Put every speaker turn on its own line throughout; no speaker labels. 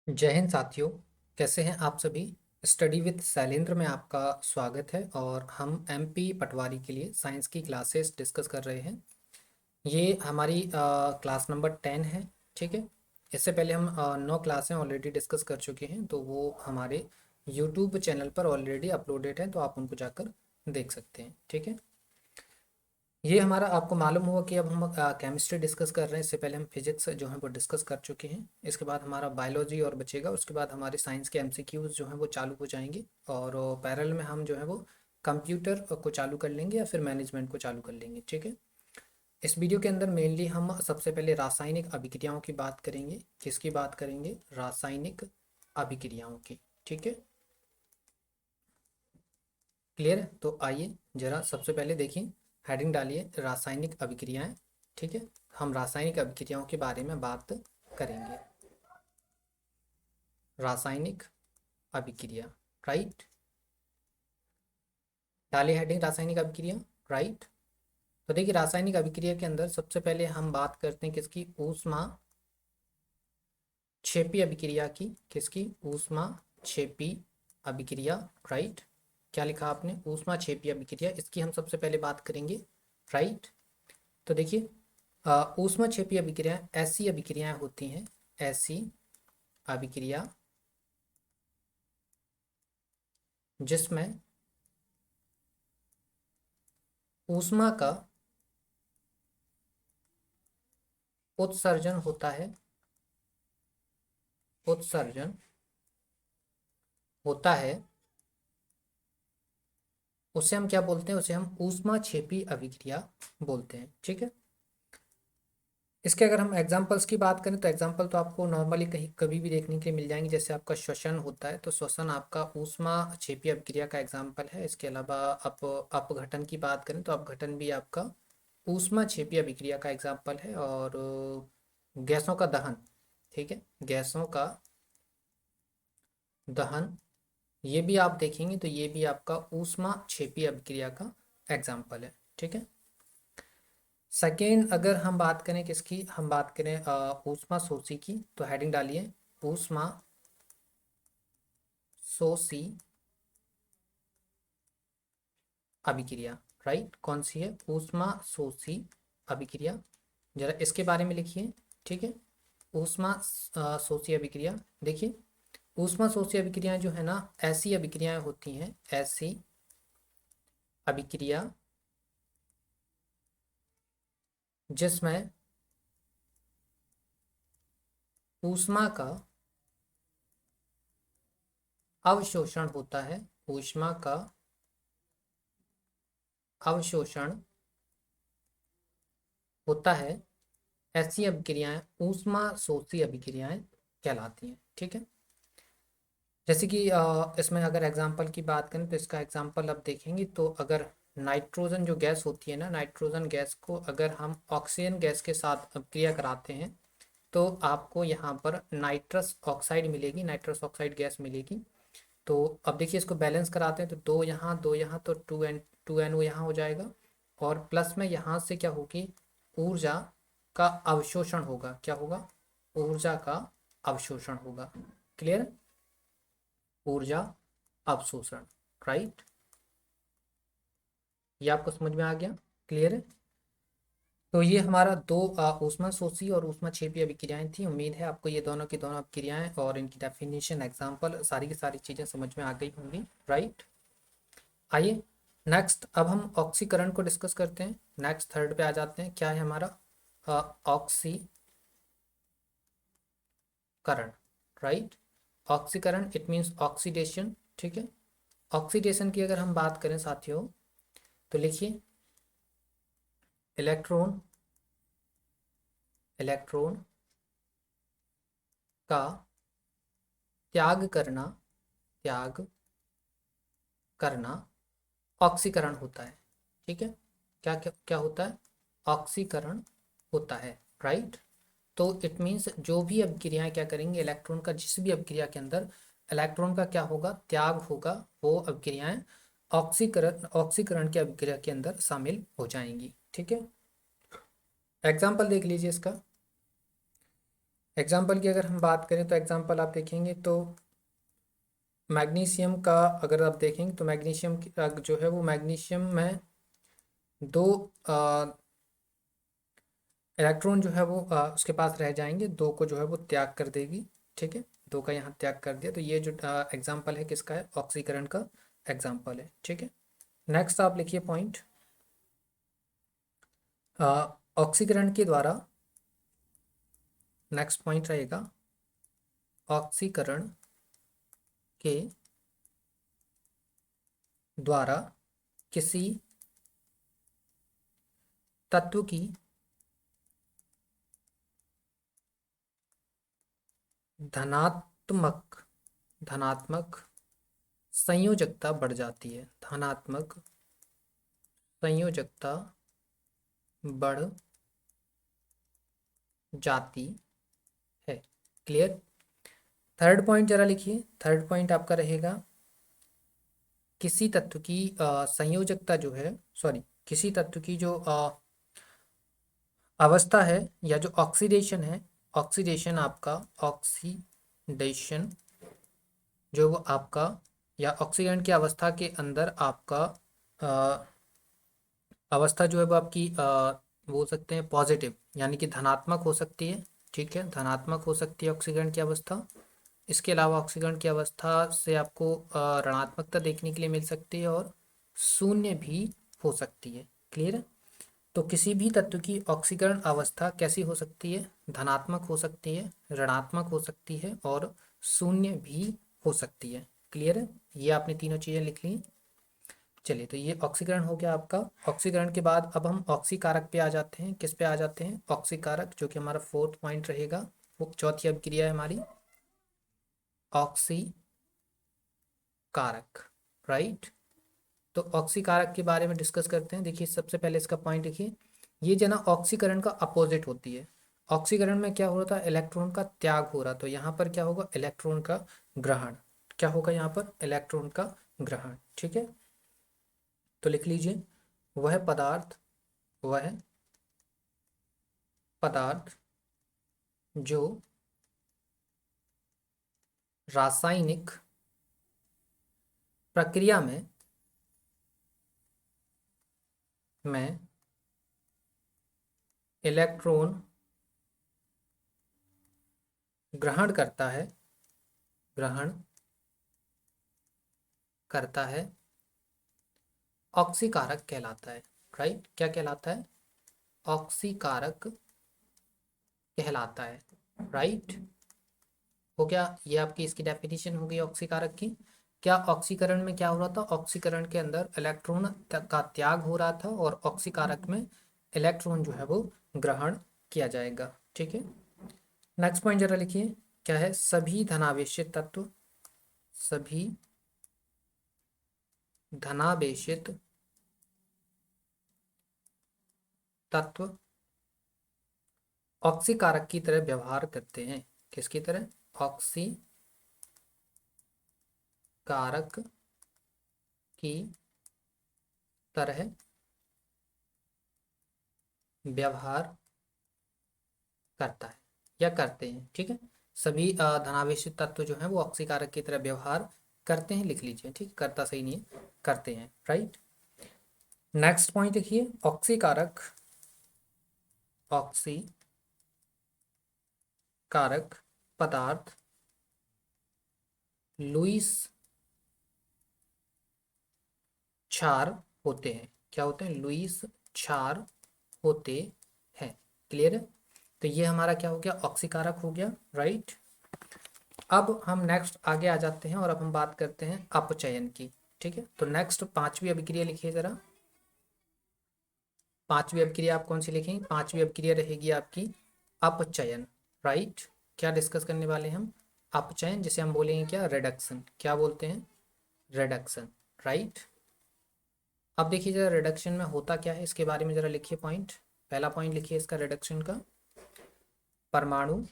जय हिंद साथियों। कैसे हैं आप सभी। स्टडी विद शैलेंद्र में आपका स्वागत है और हम एमपी पटवारी के लिए साइंस की क्लासेस डिस्कस कर रहे हैं। ये हमारी क्लास नंबर 10 है। ठीक है। इससे पहले हम 9 क्लासें ऑलरेडी डिस्कस कर चुके हैं, तो वो हमारे यूट्यूब चैनल पर ऑलरेडी अपलोडेड है, तो आप उनको जाकर देख सकते हैं। ठीक है। ये हमारा आपको मालूम होगा कि अब हम केमिस्ट्री डिस्कस कर रहे हैं। इससे पहले हम फिजिक्स जो है वो डिस्कस कर चुके हैं। इसके बाद हमारा बायोलॉजी और बचेगा। उसके बाद हमारे साइंस के एमसीक्यूज जो हैं वो चालू हो जाएंगे और पैरेलल में हम जो है वो कंप्यूटर को चालू कर लेंगे या फिर मैनेजमेंट को चालू कर लेंगे। ठीक है। इस वीडियो के अंदर मेनली हम सबसे पहले रासायनिक अभिक्रियाओं की बात करेंगे। किसकी बात करेंगे? रासायनिक अभिक्रियाओं की। ठीक है। क्लियर है? तो आइए जरा सबसे पहले देखिए, हेडिंग डालिए रासायनिक अभिक्रियाएं। ठीक है। हम रासायनिक अभिक्रियाओं के बारे में बात करेंगे। रासायनिक अभिक्रिया, राइट। डालिए हेडिंग रासायनिक अभिक्रिया, राइट। तो देखिए, रासायनिक अभिक्रिया के अंदर सबसे पहले हम बात करते हैं किसकी? ऊष्मा क्षेपी अभिक्रिया की। किसकी? ऊष्मा क्षेपी अभिक्रिया, राइट। क्या लिखा आपने? ऊष्मा क्षेपी अभिक्रिया, इसकी हम सबसे पहले बात करेंगे, राइट। तो देखिए, ऊष्मा क्षेपी अभिक्रिया ऐसी अभिक्रियाएं होती हैं, ऐसी अभिक्रिया जिसमें ऊष्मा का उत्सर्जन होता है, उत्सर्जन होता है। उसे हम क्या बोलते हैं? उसे हम ऊष्मा क्षेपी अभिक्रिया बोलते हैं। ठीक है। इसके अगर हम एग्जांपल्स की बात करें तो एग्जांपल तो आपको नॉर्मली कहीं कभी भी देखने के लिए मिल जाएंगे। जैसे आपका श्वसन होता है, तो श्वसन आपका ऊष्मा क्षेपी अभिक्रिया का एग्जांपल है। इसके अलावा आप अपघटन की बात करें तो अपघटन भी आपका ऊष्मा क्षेपी अभिक्रिया का एग्जाम्पल है। और गैसों का दहन, ठीक है, गैसों का दहन, ये भी आप देखेंगे तो ये भी आपका ऊष्मा क्षेपी अभिक्रिया का एग्जाम्पल है। ठीक है। सेकेंड, अगर हम बात करें किसकी? हम बात करें ऊष्मा शोषी की, तो हेडिंग डालिए ऊष्मा शोषी अभिक्रिया, राइट। कौन सी है? ऊष्मा शोषी अभिक्रिया। जरा इसके बारे में लिखिए। ठीक है। ऊष्मा शोषी अभिक्रिया, देखिए, ऊष्मा शोषी अभिक्रियाएं जो है ना, ऐसी अभिक्रियाएं होती हैं, ऐसी अभिक्रिया जिसमें ऊष्मा का अवशोषण होता है, ऊष्मा का अवशोषण होता है। ऐसी अभिक्रियाएं ऊष्मा शोषी अभिक्रियाएं कहलाती हैं। ठीक है। जैसे कि इसमें अगर एग्जांपल की बात करें तो इसका एग्जांपल अब देखेंगे तो अगर नाइट्रोजन जो गैस होती है ना, नाइट्रोजन गैस को अगर हम ऑक्सीजन गैस के साथ अभिक्रिया कराते हैं तो आपको यहाँ पर नाइट्रस ऑक्साइड मिलेगी, नाइट्रस ऑक्साइड गैस मिलेगी। तो अब देखिए, इसको बैलेंस कराते हैं तो दो यहाँ तो टू एन ओ यहाँ हो जाएगा। और प्लस में यहाँ से क्या होगी? ऊर्जा का अवशोषण होगा। क्या होगा? ऊर्जा का अवशोषण होगा। क्लियर? ऊर्जा अवशोषण, राइट। ये आपको समझ में आ गया? क्लियर है? तो ये हमारा दो ऊष्मा शोषी और ऊष्मा क्षेपी अभिक्रियाएं थी। उम्मीद है आपको ये दोनों की दोनों अभिक्रियाएं और इनकी डेफिनेशन, एग्जांपल, सारी की सारी चीजें समझ में आ गई होंगी, राइट। आइए नेक्स्ट, अब हम ऑक्सीकरण को डिस्कस करते हैं। नेक्स्ट थर्ड पे आ जाते हैं। क्या है हमारा? ऑक्सीकरण, राइट। ऑक्सीकरण इट मीन्स ऑक्सीडेशन। ठीक है। ऑक्सीडेशन की अगर हम बात करें साथियों तो लिखिए, इलेक्ट्रॉन, इलेक्ट्रॉन का त्याग करना, त्याग करना ऑक्सीकरण होता है। ठीक है। क्या क्या क्या होता है? ऑक्सीकरण होता है, राइट। तो इट मीन्स जो भी अभिक्रियाएं क्या करेंगे, इलेक्ट्रॉन का जिस भी अभिक्रिया के अंदर इलेक्ट्रॉन का क्या होगा? त्याग होगा। वो अभिक्रियाएं ऑक्सीकरण, ऑक्सीकरण की अभिक्रिया के अंदर शामिल हो जाएंगी। ठीक है। एग्जाम्पल देख लीजिए इसका। एग्जाम्पल की अगर हम बात करें तो एग्जाम्पल आप देखेंगे तो मैग्नीशियम का अगर आप देखेंगे तो मैग्नीशियम जो है वो मैग्नीशियम में दो इलेक्ट्रॉन जो है वो उसके पास रह जाएंगे, दो को जो है वो त्याग कर देगी। ठीक है, दो का यहाँ त्याग कर दिया, तो ये जो एग्जाम्पल है किसका है, ऑक्सीकरण का एग्जाम्पल है। ठीक है, नेक्स्ट आप लिखिए पॉइंट, ऑक्सीकरण के द्वारा, नेक्स्ट पॉइंट रहेगा ऑक्सीकरण के द्वारा किसी तत्व की धनात्मक धनात्मक संयोजकता बढ़ जाती है, धनात्मक संयोजकता बढ़ जाती है। क्लियर। थर्ड पॉइंट जरा लिखिए, थर्ड पॉइंट आपका रहेगा किसी तत्व की संयोजकता जो है, सॉरी, किसी तत्व की जो अवस्था है या जो ऑक्सीडेशन है, ऑक्सीडेशन आपका, ऑक्सीडेशन जो वो आपका, या ऑक्सीकरण की अवस्था के अंदर आपका अवस्था जो है वो आपकी बोल सकते हैं पॉजिटिव, यानी कि धनात्मक हो सकती है। ठीक है, धनात्मक हो सकती है ऑक्सीकरण की अवस्था। इसके अलावा ऑक्सीकरण की अवस्था से आपको ऋणात्मकता देखने के लिए मिल सकती है और शून्य भी हो सकती है। क्लियर है। तो किसी भी तत्व की ऑक्सीकरण अवस्था कैसी हो सकती है, धनात्मक हो सकती है, ऋणात्मक हो सकती है और शून्य भी हो सकती है। क्लियर है, ये आपने तीनों चीज़ें लिख ली। चलिए, तो ये ऑक्सीकरण हो गया आपका। ऑक्सीकरण के बाद अब हम ऑक्सीकारक पे आ जाते हैं। किस पे आ जाते हैं, ऑक्सीकारक, जो कि हमारा फोर्थ पॉइंट रहेगा, वो चौथी अभिक्रिया है हमारी, ऑक्सीकारक। राइट। तो ऑक्सीकारक के बारे में डिस्कस करते हैं। देखिए, सबसे पहले इसका पॉइंट देखिए, ये जो ना ऑक्सीकरण का अपोजिट होती है। ऑक्सीकरण में क्या हो रहा था, इलेक्ट्रॉन का त्याग हो रहा, तो यहाँ पर क्या होगा, इलेक्ट्रॉन का ग्रहण। क्या होगा यहाँ पर, इलेक्ट्रॉन का ग्रहण। ठीक है, तो लिख लीजिए, वह पदार्थ, वह पदार्थ जो रासायनिक प्रक्रिया में इलेक्ट्रॉन ग्रहण करता है, ग्रहण करता है, ऑक्सीकारक कहलाता है। राइट, क्या कहलाता है, ऑक्सीकारक कहलाता है। राइट, हो गया, ये आपकी इसकी डेफिनेशन हो गई ऑक्सीकारक की। क्या ऑक्सीकरण में क्या हो रहा था, ऑक्सीकरण के अंदर इलेक्ट्रॉन का त्याग हो रहा था और ऑक्सीकारक में इलेक्ट्रॉन जो है वो ग्रहण किया जाएगा। ठीक है, नेक्स्ट पॉइंट जरा लिखिए, क्या है, सभी धनावेशित तत्व, सभी धनावेशित तत्व ऑक्सीकारक की तरह व्यवहार करते हैं। किसकी तरह, ऑक्सीकारक की तरह व्यवहार करता है या करते हैं। ठीक है, सभी धनावेशित तत्व जो हैं वो ऑक्सीकारक की तरह व्यवहार करते हैं, लिख लीजिए। ठीक, करता सही नहीं है, करते हैं। राइट, नेक्स्ट पॉइंट देखिए, ऑक्सीकारक, ऑक्सीकारक पदार्थ लुईस क्षार होते हैं। क्या होते हैं, लुईस क्षार होते हैं। क्लियर है, तो ये हमारा क्या हो गया, ऑक्सीकारक हो गया। राइट, अब हम नेक्स्ट आगे आ जाते हैं और अब हम बात करते हैं अपचयन की। ठीक है, तो नेक्स्ट पांचवी अभिक्रिया लिखिए जरा। पांचवी अभिक्रिया आप कौन सी लिखेंगे, पांचवी अभिक्रिया रहेगी आपकी अपचयन। राइट, क्या डिस्कस करने वाले हैं हम, अपचयन, जिसे हम बोलेंगे क्या, रिडक्शन। क्या बोलते हैं, रिडक्शन। राइट, अब देखिए जरा रिडक्शन में होता क्या है, इसके बारे में जरा लिखिए पॉइंट। पहला पॉइंट लिखिए इसका रिडक्शन का, परमाणु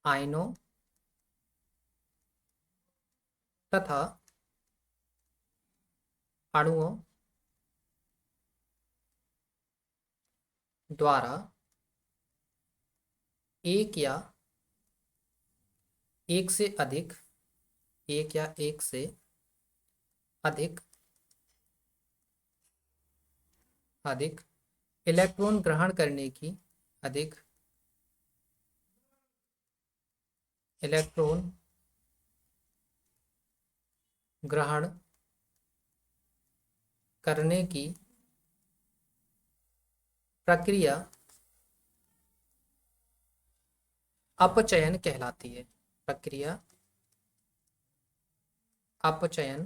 आयनों तथा अणुओं द्वारा एक या एक से अधिक, एक या एक से अधिक अधिक इलेक्ट्रॉन ग्रहण करने की, अधिक इलेक्ट्रॉन ग्रहण करने की प्रक्रिया अपचयन कहलाती है। प्रक्रिया अपचयन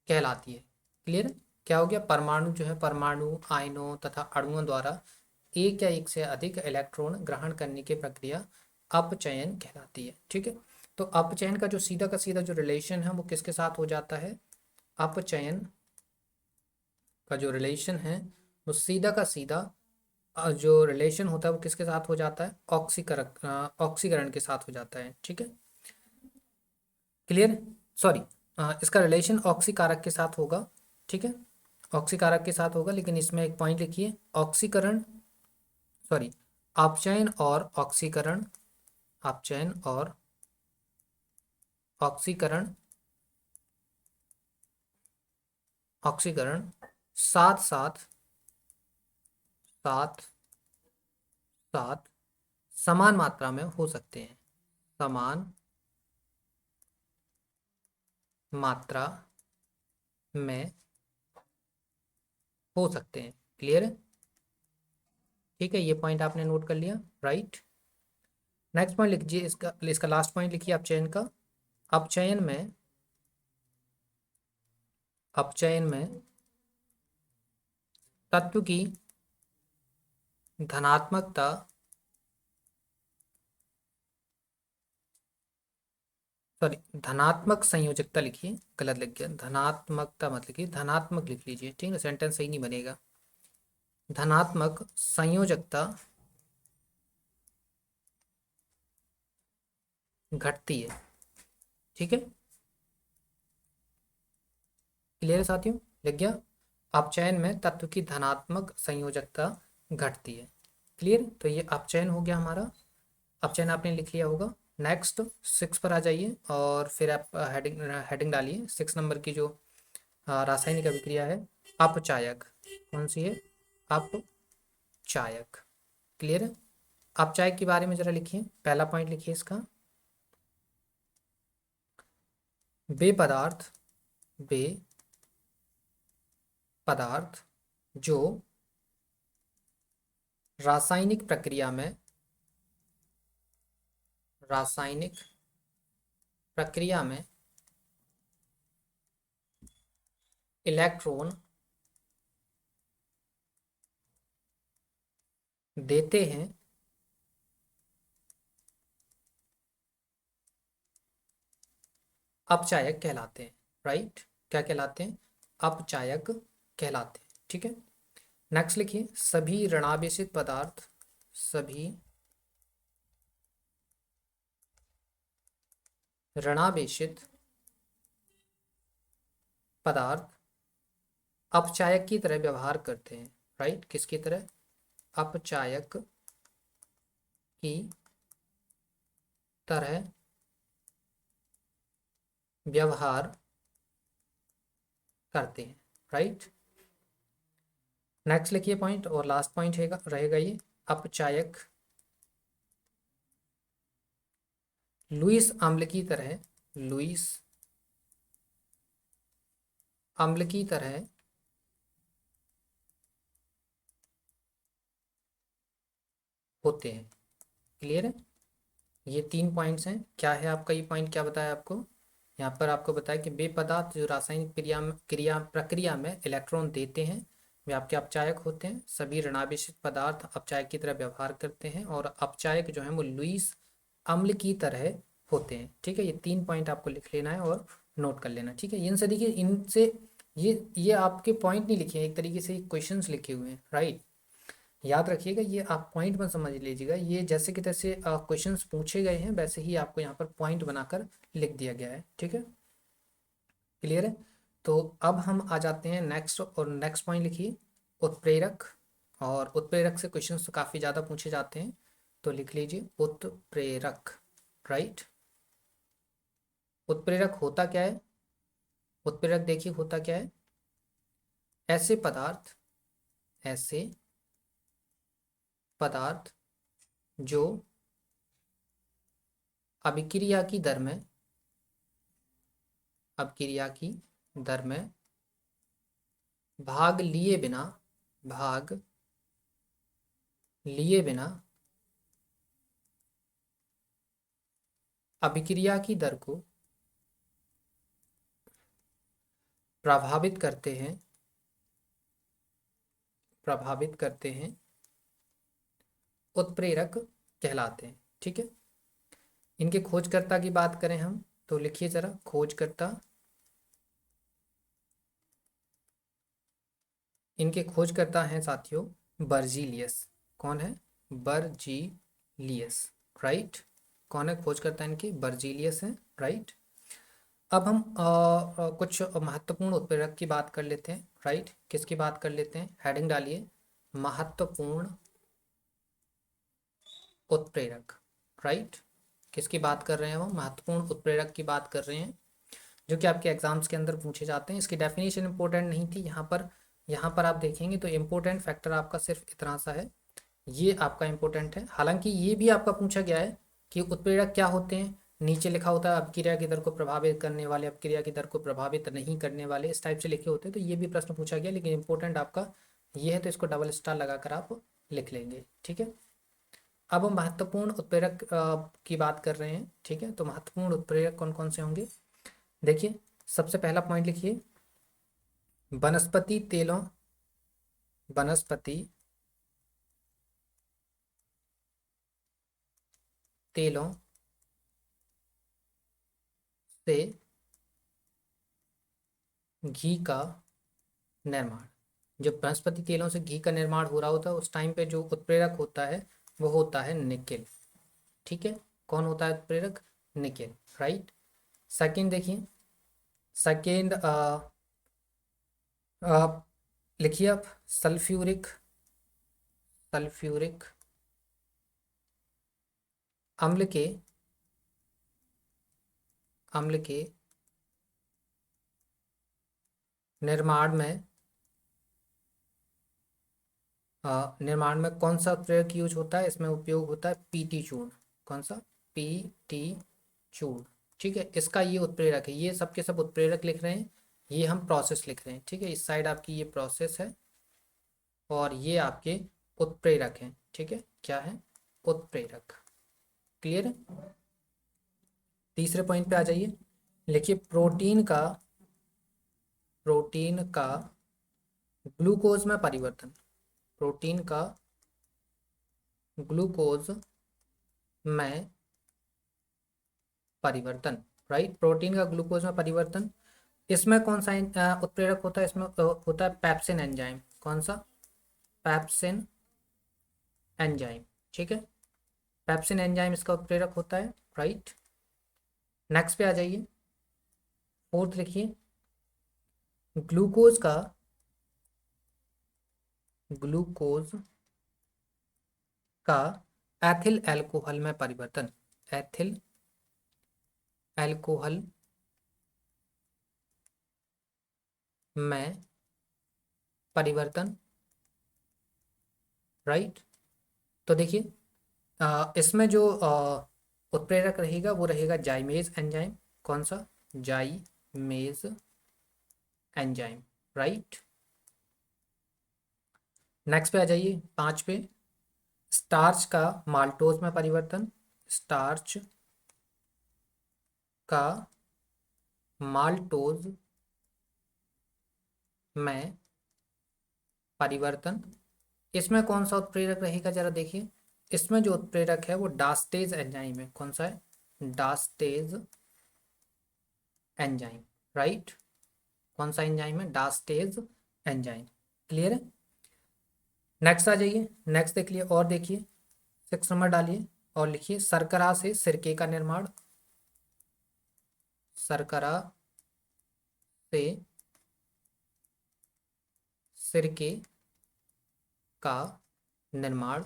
कहलाती है। क्लियर? क्या हो गया? परमाणु जो है, परमाणु आयनों तथा अणुओं द्वारा एक या एक से अधिक इलेक्ट्रॉन ग्रहण करने की प्रक्रिया अपचयन कहलाती है। ठीक है, तो अपचयन का जो सीधा का सीधा जो रिलेशन है वो किसके साथ हो जाता है? अपचयन का जो रिलेशन है वो सीधा का सीधा जो रिलेशन होता है वो किसके साथ हो जाता है? ऑक्सीकरण के साथ हो जाता है। ठीक है, क्लियर? सॉरी, इसका रिलेशन ऑक्सीकारक के साथ होगा। ठीक है, ऑक्सीकारक के साथ होगा, लेकिन इसमें एक पॉइंट लिखिए, ऑक्सीकरण, सॉरी, अपचयन और ऑक्सीकरण, अपचयन और ऑक्सीकरण, ऑक्सीकरण साथ साथ, साथ साथ समान मात्रा में हो सकते हैं। समान मात्रा में हो सकते हैं। क्लियर है? ठीक है, ये पॉइंट आपने नोट कर लिया, राइट। नेक्स्ट पॉइंट लिखिए, इसका इसका लास्ट पॉइंट लिखिए अपचयन का। अपचयन में, अपचयन में तत्व की धनात्मकता, सॉरी, धनात्मक संयोजकता लिखिए, गलत लिख गया, धनात्मकता मत लिखिए, धनात्मक लिख लीजिए। ठीक है, सेंटेंस सही नहीं बनेगा। धनात्मक संयोजकता घटती है। ठीक है, क्लियर है साथियों? लिख गया, अपचयन में तत्व की धनात्मक संयोजकता घटती है। क्लियर? तो ये अपचयन हो गया हमारा, अपचयन आपने लिख लिया होगा। नेक्स्ट 6 पर आ जाइए और फिर आप हेडिंग हेडिंग डालिए। 6 नंबर की जो रासायनिक अभिक्रिया है, अपचायक। कौन सी है? अपचायक। क्लियर है? अपचायक के बारे में जरा लिखिए, पहला पॉइंट लिखिए इसका, वे पदार्थ, वे पदार्थ जो रासायनिक प्रक्रिया में, रासायनिक प्रक्रिया में इलेक्ट्रॉन देते हैं, अपचायक कहलाते हैं। राइट? क्या कहलाते हैं? अपचायक कहलाते हैं। ठीक है, नेक्स्ट लिखिए, सभी ऋणावेशित पदार्थ, सभी ऋणावेशित पदार्थ अपचायक की तरह व्यवहार करते हैं। राइट? किसकी तरह? अपचायक की तरह व्यवहार करते हैं। राइट? नेक्स्ट लिखिए पॉइंट, और लास्ट पॉइंट रहेगा ये, अपचायक लुईस अम्ल की तरह, लुईस अम्ल की तरह होते हैं। क्लियर है? ये 3 पॉइंट्स हैं। क्या है आपका ये पॉइंट? क्या बताया आपको? यहाँ पर आपको बताया कि वे पदार्थ जो रासायनिक क्रिया प्रक्रिया में इलेक्ट्रॉन देते हैं वे आपके अपचायक होते हैं। सभी ऋणावेशित पदार्थ अपचायक की तरह व्यवहार करते हैं, और अपचायक जो है वो लुईस अम्ल की तरह होते हैं। ठीक है, ये 3 पॉइंट आपको लिख लेना है और नोट कर लेना। ठीक है, इनसे देखिए, इनसे ये आपके पॉइंट नहीं लिखे हैं, एक तरीके से क्वेश्चंस लिखे हुए हैं। राइट? याद रखिएगा, ये आप पॉइंट में समझ लीजिएगा, ये जैसे कि तैसे क्वेश्चंस पूछे गए हैं वैसे ही आपको यहाँ पर पॉइंट बनाकर लिख दिया गया है। ठीक है, क्लियर है? तो अब हम आ जाते हैं नेक्स्ट, और नेक्स्ट पॉइंट लिखिए, उत्प्रेरक और उत्प्रेरक से क्वेश्चंस तो काफ़ी ज़्यादा पूछे जाते हैं, तो लिख लीजिए उत्प्रेरक। राइट, उत्प्रेरक होता क्या है? उत्प्रेरक देखिए होता क्या है, ऐसे पदार्थ, ऐसे पदार्थ जो अभिक्रिया की दर में, अभिक्रिया की दर में भाग लिए बिना, भाग लिए बिना अभिक्रिया की दर को प्रभावित करते हैं, प्रभावित करते हैं, उत्प्रेरक कहलाते हैं। ठीक है, इनके खोजकर्ता की बात करें हम, तो लिखिए जरा खोजकर्ता। इनके खोजकर्ता हैं साथियों बर्जीलियस। कौन है? बर्जीलियस। राइट, कौन है खोजकर्ता इनके? बर्जीलियस हैं। राइट, अब हम कुछ महत्वपूर्ण उत्प्रेरक की बात कर लेते हैं। राइट, किसकी बात कर लेते हैं? हेडिंग डालिए, महत्वपूर्ण उत्प्रेरक। राइट, किसकी बात कर रहे हैं? वो महत्वपूर्ण उत्प्रेरक की बात कर रहे हैं, जो कि आपके एग्जाम्स के अंदर पूछे जाते हैं। इसकी डेफिनेशन इंपॉर्टेंट नहीं थी यहाँ पर। यहाँ पर आप देखेंगे तो इम्पोर्टेंट फैक्टर आपका सिर्फ इतना सा है, ये आपका इम्पोर्टेंट है। हालांकि ये भी आपका पूछा गया है कि उत्प्रेरक क्या होते हैं। नीचे लिखा होता है अपक्रिया की दर को प्रभावित करने वाले, अपक्रिया की दर को प्रभावित नहीं करने वाले, इस टाइप से लिखे होते हैं। तो ये भी प्रश्न पूछा गया, लेकिन इंपॉर्टेंट आपका ये है, तो इसको डबल स्टार लगाकर आप लिख लेंगे। ठीक है, अब हम महत्वपूर्ण उत्प्रेरक की बात कर रहे हैं। ठीक है, तो महत्वपूर्ण उत्प्रेरक कौन कौन से होंगे? देखिए, सबसे पहला पॉइंट लिखिए, वनस्पति तेलों, वनस्पति तेलों से घी का निर्माण। जब वनस्पति तेलों से घी का निर्माण हो रहा होता है, उस टाइम पे जो उत्प्रेरक होता है वो होता है निकेल। ठीक है, कौन होता है उत्प्रेरक? निकेल। राइट, सेकंड देखिए, सेकंड लिखिए आप, सल्फ्यूरिक, सल्फ्यूरिक अम्ल के, अम्ल के निर्माण में, निर्माण में कौन सा उत्प्रेरक यूज होता है? इसमें उपयोग होता है पीटी चूर्ण। कौन सा? पीटी चूर्ण। ठीक है, इसका ये उत्प्रेरक है। ये सब के सब उत्प्रेरक लिख रहे हैं, ये हम प्रोसेस लिख रहे हैं। ठीक है, इस साइड आपकी ये प्रोसेस है और ये आपके उत्प्रेरक हैं। ठीक है, क्या है? उत्प्रेरक। क्लियर है? तीसरे पॉइंट पे आ जाइए, लिखिए प्रोटीन का, प्रोटीन का ग्लूकोज में परिवर्तन, प्रोटीन का ग्लूकोज में परिवर्तन। राइट, प्रोटीन का ग्लूकोज में परिवर्तन, इसमें कौन सा उत्प्रेरक होता है? इसमें होता है पेप्सिन एंजाइम। कौन सा? Pepsin enzyme. ठीक है, पेप्सिन एंजाइम इसका उत्प्रेरक होता है। राइट, नेक्स्ट पे आ जाइए, फोर्थ लिखिए, ग्लूकोज का, ग्लूकोज का एथिल अल्कोहल में परिवर्तन, एथिल अल्कोहल में परिवर्तन। राइट, तो देखिए, इसमें जो उत्प्रेरक रहेगा वो रहेगा जाइमेज एंजाइम। कौन सा? जाइमेज एंजाइम। राइट, नेक्स्ट पे आ जाइए, पांच पे, स्टार्च का माल्टोज में परिवर्तन, स्टार्च का माल्टोज में परिवर्तन। इसमें कौन सा उत्प्रेरक रहेगा जरा देखिए, इसमें जो उत्प्रेरक है वो डास्टेज एंजाइम है। कौन सा है? डास्टेज एंजाइम। राइट, कौन सा एंजाइम है? डास्टेज एंजाइम। क्लियर है? नेक्स्ट आ जाइए, नेक्स्ट देख लिए और देखिए, 6 नंबर डालिए और लिखिए, शर्करा से सिरके का निर्माण, शर्करा से सिरके का निर्माण।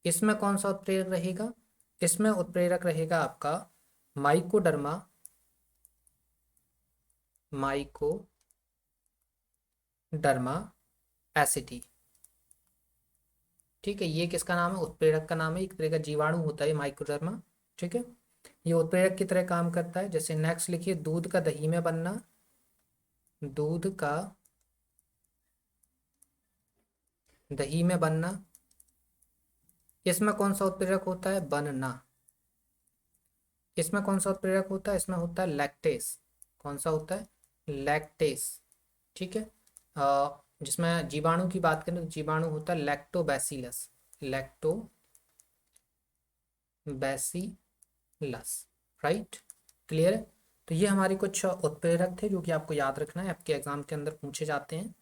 इसमें कौन सा उत्प्रेरक रहेगा? इसमें उत्प्रेरक रहेगा आपका माइकोडर्मा, माइकोडर्मा एसिटी। ठीक है, ये किसका नाम है? उत्प्रेरक का नाम है। एक तरह का जीवाणु होता है माइकोडर्मा। ठीक है, ये उत्प्रेरक की तरह काम करता है। जैसे नेक्स्ट लिखिए, दूध का दही में बनना, दूध का दही में बनना। इसमें कौन सा उत्प्रेरक होता है? बनना। इसमें कौन सा उत्प्रेरक होता है? इसमें होता है लैक्टेस। कौन सा होता है? लैक्टेस। ठीक है, जिसमें जीवाणु की बात करें तो जीवाणु होता है लैक्टोबैसिलस, लैक्टोबैसिलस। राइट, क्लियर है? तो ये हमारे कुछ उत्प्रेरक थे जो कि आपको याद रखना है, आपके एग्जाम के अंदर पूछे जाते हैं।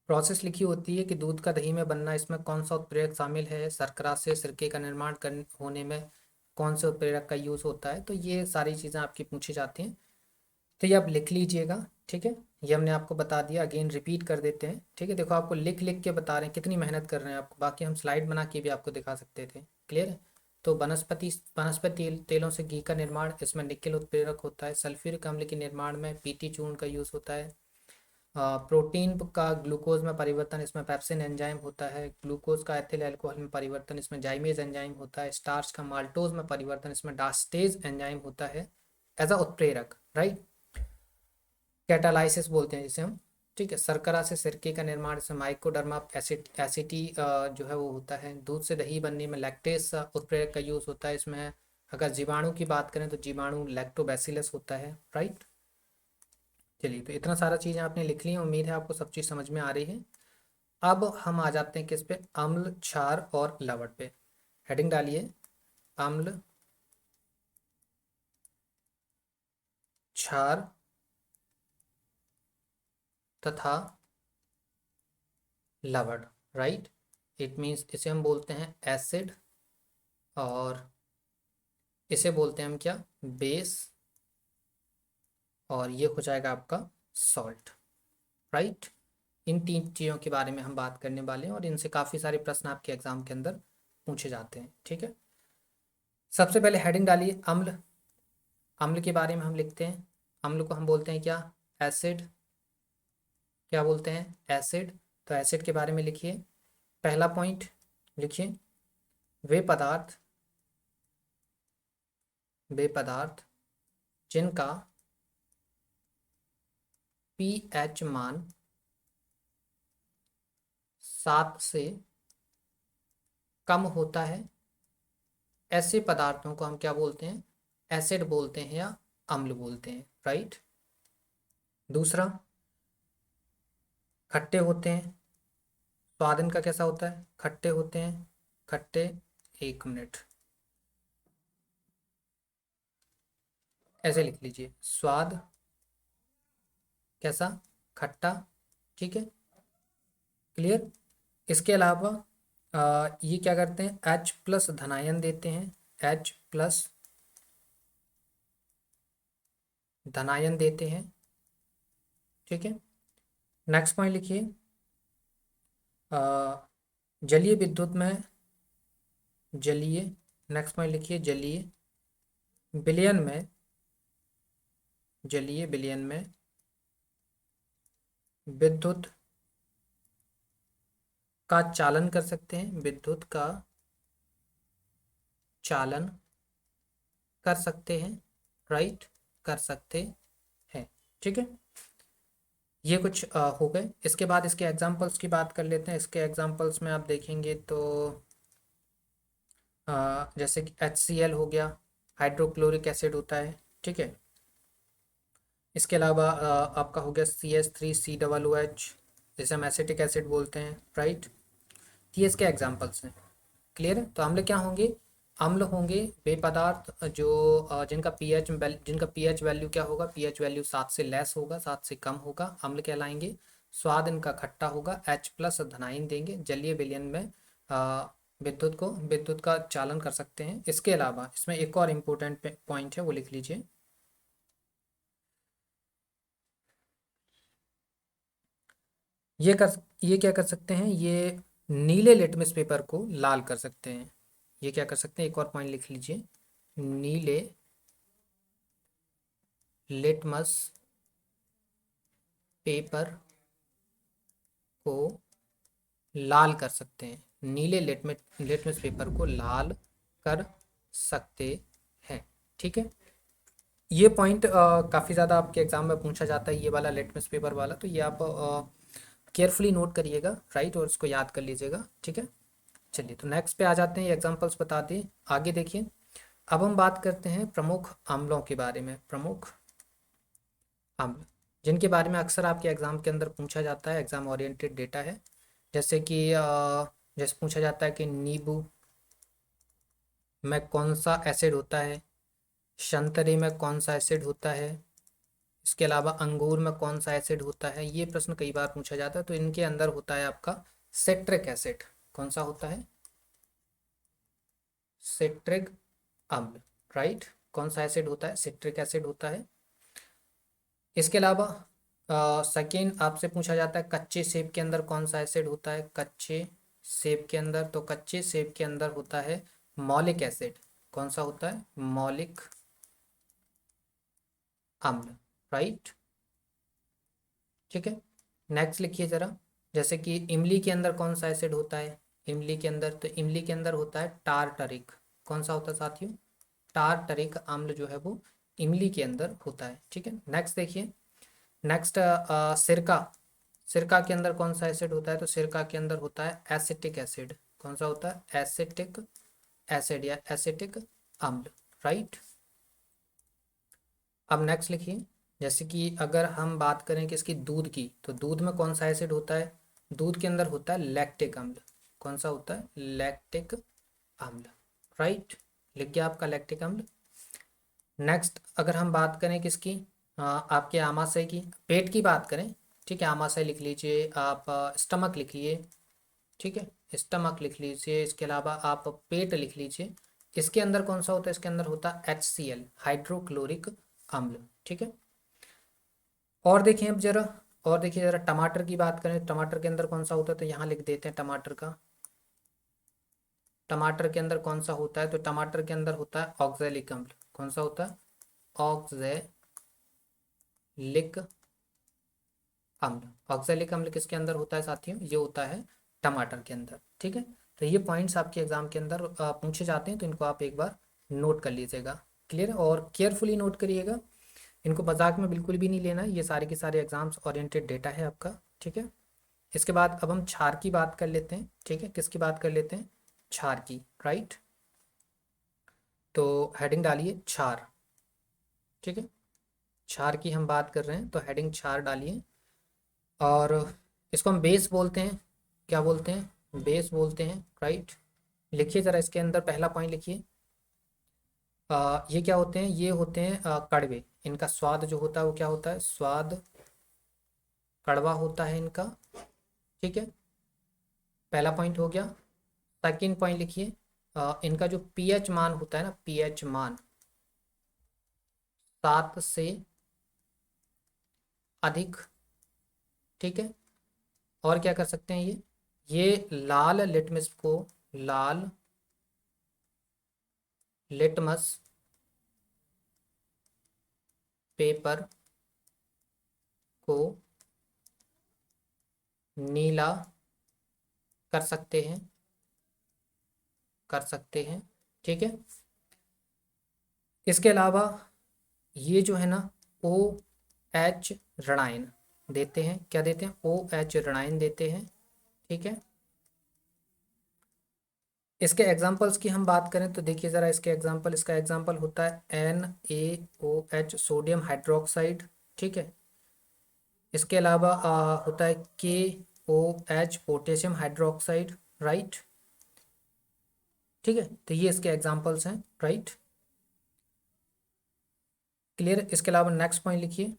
प्रोसेस लिखी होती है कि दूध का दही में बनना, इसमें कौन सा उत्प्रेरक शामिल है? शर्करा से सिरके का निर्माण कर होने में कौन से उत्प्रेरक का यूज़ होता है? तो ये सारी चीज़ें आपकी पूछी जाती हैं, तो ये आप लिख लीजिएगा। ठीक है, ये हमने आपको बता दिया, अगेन रिपीट कर देते हैं। ठीक है, देखो आपको लिख लिख के बता रहे हैं, कितनी मेहनत कर रहे हैं आपको, बाकी हम स्लाइड बना के भी आपको दिखा सकते थे। क्लियर है? तो वनस्पति वनस्पति तेलों से घी का निर्माण, इसमें निकेल उत्प्रेरक होता है। सल्फ्यूरिक अम्ल के निर्माण में पीटी चूर्ण का यूज़ होता है। प्रोटीन का ग्लूकोज में परिवर्तन, इसमें पेप्सिन एंजाइम होता है। ग्लूकोज का एथिल अल्कोहल में परिवर्तन, इसमें जाइमेज एंजाइम होता है। स्टार्च का माल्टोज में परिवर्तन, इसमें डास्टेज एंजाइम होता है एज अ उत्प्रेरक। राइट, कैटालाइसिस बोलते हैं जिसे हम। ठीक है, शर्करा से सिरके का निर्माण, इसमें माइकोडर्मा एसिटी जो है वो होता है। दूध से दही बनने में लैक्टेस उत्प्रेरक का यूज़ होता है। इसमें अगर जीवाणु की बात करें तो जीवाणु लैक्टोबैसिलस होता है। राइट, चलिए, तो इतना सारा चीज़ें आपने लिख ली हैं, उम्मीद है आपको सब चीज़ समझ में आ रही है। अब हम आ जाते हैं किस पे? अम्ल, क्षार और लवण पे। हेडिंग डालिए, अम्ल, क्षार तथा लवण। राइट, इट मीन्स इसे हम बोलते हैं एसिड, और इसे बोलते हैं हम क्या? बेस, और ये हो जाएगा आपका सॉल्ट। राइट, इन तीन चीज़ों के बारे में हम बात करने वाले हैं, और इनसे काफ़ी सारे प्रश्न आपके एग्जाम के अंदर पूछे जाते हैं। ठीक है, सबसे पहले हेडिंग डालिए अम्ल। अम्ल के बारे में हम लिखते हैं, अम्ल को हम बोलते हैं क्या? एसिड। क्या बोलते हैं? एसिड। तो एसिड के बारे में लिखिए। पहला पॉइंट लिखिए, वे पदार्थ, वे पदार्थ जिनका पीएच मान 7 से कम होता है, ऐसे पदार्थों को हम क्या बोलते हैं? एसिड बोलते हैं या अम्ल बोलते हैं। राइट, दूसरा, खट्टे होते हैं। स्वाद इनका कैसा होता है? खट्टे होते हैं। खट्टे, एक मिनट, ऐसे लिख लीजिए, स्वाद कैसा? खट्टा। ठीक है, क्लियर? इसके अलावा ये क्या करते हैं? H प्लस धनायन देते हैं, H प्लस धनायन देते हैं। ठीक है, नेक्स्ट पॉइंट लिखिए, अ, जलीय विद्युत में, जलीय, नेक्स्ट पॉइंट लिखिए, जलीय विलयन में, जलीय विलयन में विद्युत का चालन कर सकते हैं, विद्युत का चालन कर सकते हैं। राइट, कर सकते हैं। ठीक है, ये कुछ हो गए। इसके बाद इसके एग्जांपल्स की बात कर लेते हैं। इसके एग्जांपल्स में आप देखेंगे तो जैसे कि HCl हो गया, हाइड्रोक्लोरिक एसिड होता है। ठीक है, इसके अलावा आपका हो गया CH3COOH, जिसे हम एसिटिक एसिड बोलते हैं। राइट, ये इसके एग्जांपल्स हैं। क्लियर है? तो अम्ल क्या होंगे? अम्ल होंगे वे पदार्थ जो जिनका पीएच वैल्यू क्या होगा? पीएच वैल्यू 7 से लेस होगा, 7 से कम होगा, अम्ल कहलाएंगे। स्वाद इनका खट्टा होगा, H प्लस धनाइन देंगे। जलीय विलयन में अ, विद्युत का चालन कर सकते हैं। इसके अलावा इसमें एक और इम्पोर्टेंट पॉइंट है, वो लिख लीजिए, ये कर ये क्या कर सकते हैं? ये नीले लिटमस पेपर को लाल कर सकते हैं। ये क्या कर सकते हैं, एक और पॉइंट लिख लीजिए, नीले लिटमस पेपर को लाल कर सकते हैं, नीले लिटमस पेपर को लाल कर सकते हैं। ठीक है, ये पॉइंट काफ़ी ज़्यादा आपके एग्जाम में पूछा जाता है, ये वाला लिटमस पेपर वाला, तो ये आप केयरफुली नोट करिएगा, राइट, और इसको याद कर लीजिएगा। ठीक है, चलिए तो नेक्स्ट पे आ जाते हैं, एग्जांपल्स बता दें। आगे देखिए, अब हम बात करते हैं प्रमुख अम्लों के बारे में। प्रमुख अम्ल जिनके बारे में अक्सर आपके एग्जाम के अंदर पूछा जाता है, एग्जाम ओरिएंटेड डेटा है। जैसे कि जैसे पूछा जाता है कि नींबू में कौन सा एसिड होता है, संतरे में कौन सा एसिड होता है, इसके अलावा अंगूर में कौन सा एसिड होता है। ये प्रश्न कई बार पूछा जाता है। तो इनके अंदर होता है आपका सिट्रिक एसिड। कौन सा होता है, सिट्रिक अम्ल, राइट। कौन सा एसिड होता है, सिट्रिक एसिड होता है। इसके अलावा सेकेंड आपसे पूछा जाता है कच्चे सेब के अंदर कौन सा एसिड होता है, कच्चे सेब के अंदर, तो कच्चे सेब के अंदर होता है मौलिक एसिड। कौन सा होता है, मौलिक अम्ल, राइट। ठीक है, नेक्स्ट लिखिए जरा, जैसे कि इमली के अंदर कौन सा एसिड होता है, इमली के अंदर, तो इमली के अंदर होता है टारटरिक। कौन सा होता है साथियों, टारटरिक अम्ल जो है वो इमली के अंदर होता है। ठीक है, नेक्स्ट देखिए, नेक्स्ट सिरका, सिरका के अंदर कौन सा एसिड होता है, तो सिरका के अंदर होता है एसिटिक एसिड। कौन सा होता है, एसिटिक एसिड या एसिटिक अम्ल, राइट। अब नेक्स्ट लिखिए, जैसे कि अगर हम बात करें कि इसकी दूध की, तो दूध में कौन सा एसिड होता है, दूध के अंदर होता है लैक्टिक अम्ल। कौन सा होता है, लैक्टिक अम्ल, राइट। लिख गया आपका लैक्टिक अम्ल। नेक्स्ट अगर हम बात करें किसकी, आपके आमाशय की, पेट की बात करें, ठीक है, आमाशय लिख लीजिए आप, स्टमक लिखिए, ठीक है, स्टमक लिख लीजिए। इसके अलावा आप पेट लिख लीजिए। इसके अंदर कौन सा होता है, इसके अंदर होता है HCl, हाइड्रोक्लोरिक अम्ल। ठीक है, और देखिए अब जरा, और देखिए जरा, टमाटर की बात करें, टमाटर के अंदर कौन सा होता है, तो यहाँ लिख देते हैं टमाटर का, टमाटर के अंदर कौन सा होता है, तो टमाटर के अंदर होता है ऑक्जेलिक अम्ल। कौन सा होता है, ऑक्जेलिक अम्ल। ऑक्जेलिक अम्ल किसके अंदर होता है साथियों, ये होता है टमाटर के अंदर। ठीक है, तो ये पॉइंट्स आपके एग्जाम के अंदर पूछे जाते हैं, तो इनको आप एक बार नोट कर लीजिएगा, क्लियर, और केयरफुली नोट करिएगा, इनको मजाक में बिल्कुल भी नहीं लेना, ये सारे के सारे एग्जाम्स ओरिएंटेड डेटा है आपका। ठीक है, इसके बाद अब हम क्षार की बात कर लेते हैं। ठीक है, किसकी बात कर लेते हैं, क्षार की, राइट। तो हेडिंग डालिए क्षार। ठीक है, क्षार की हम बात कर रहे हैं, तो हेडिंग क्षार डालिए। और इसको हम बेस बोलते हैं, क्या बोलते हैं, बेस बोलते हैं, राइट। लिखिए ज़रा, इसके अंदर पहला पॉइंट लिखिए, ये क्या होते हैं, ये होते हैं कड़वे, इनका स्वाद जो होता है वो क्या होता है, स्वाद कड़वा होता है इनका। ठीक है, पहला पॉइंट हो गया। सेकंड पॉइंट लिखिए, इनका जो पीएच मान होता है ना, पीएच मान 7 से अधिक। ठीक है, और क्या कर सकते हैं, ये लाल लिटमस को, लाल लिटमस पेपर को नीला कर सकते हैं, कर सकते हैं। ठीक है, इसके अलावा ये जो है ना, ओ एच ऋणायन देते हैं, क्या देते हैं, ओ एच ऋणायन देते हैं। ठीक है, इसके एग्जाम्पल्स की हम बात करें, तो देखिए ज़रा इसके एग्जाम्पल, इसका एग्जाम्पल होता है NaOH, सोडियम हाइड्रोक्साइड। ठीक है, इसके अलावा होता है KOH, पोटेशियम हाइड्रोक्साइड, राइट। ठीक है, तो ये इसके एग्जाम्पल्स हैं, राइट, क्लियर। इसके अलावा नेक्स्ट पॉइंट लिखिए,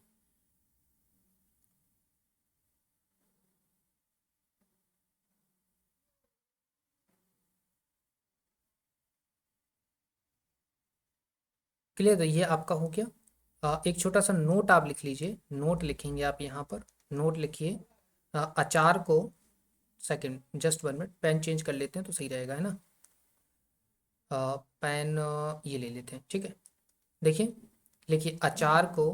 क्लियर, तो ये आपका हो गया। एक छोटा सा नोट आप लिख लीजिए, नोट लिखेंगे आप यहाँ पर, नोट लिखिए, अचार को second, just 1 minute, pen change कर लेते हैं तो सही रहेगा, है ना। पेन ये ले लेते हैं, ठीक है। देखिए, लिखिए अचार को